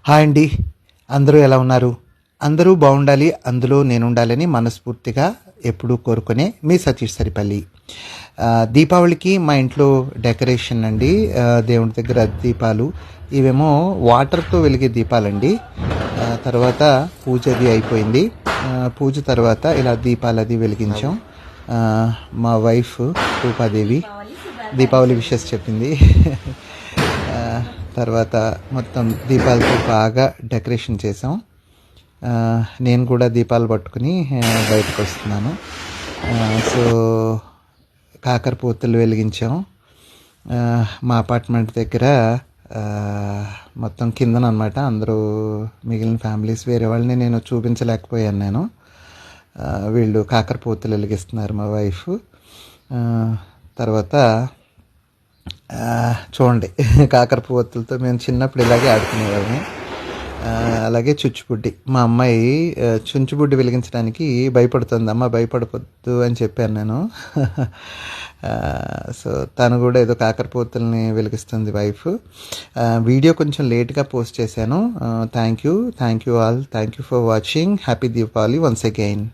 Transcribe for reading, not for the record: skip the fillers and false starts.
Hi అండి, అందరూ ఎలా ఉన్నారు? అందరూ బాగుండాలి, అందులో నేను ఉండాలని మనస్ఫూర్తిగా ఎప్పుడూ కోరుకునే మీ సతీష్ సరిపల్లి. దీపావళికి మా ఇంట్లో డెకరేషన్ అండి. దేవుడి దగ్గర దీపాలు, ఇవేమో వాటర్తో వెలిగే దీపాలండి. తర్వాత పూజ అది అయిపోయింది. పూజ తర్వాత ఇలా దీపాలు అది వెలిగించాం. మా వైఫ్ రూపాదేవి దీపావళి విషెస్ చెప్పింది. తర్వాత మొత్తం దీపాలతో బాగా డెకరేషన్ చేసాం. నేను కూడా దీపాలు పట్టుకుని బయటకు వస్తున్నాను. సో కాకరపోతులు వెలిగించాం. మా అపార్ట్మెంట్ దగ్గర మొత్తం కిందనమాట. అందరూ మిగిలిన ఫ్యామిలీస్ వేరే వాళ్ళని నేను చూపించలేకపోయాను. నేను వీళ్ళు కాకరపోతులు వెలిగిస్తున్నారు మా వైఫ్. తర్వాత చూడండి, కాకరపువ్వొత్తులతో మేము చిన్నప్పుడు ఇలాగే ఆడుకునేవాళ్ళని. అలాగే చుచ్చుబుడ్డి, మా అమ్మాయి చుంచుబుడ్డి వెలిగించడానికి భయపడుతుంది. అమ్మ భయపడవద్దు అని చెప్పాను నేను. సో తను కూడా ఏదో కాకరపోతుల్ని వెలిగిస్తుంది వైఫ్. వీడియో కొంచెం లేట్గా పోస్ట్ చేశాను. Thank you all. Thank you for watching. Happy Deepavali once again.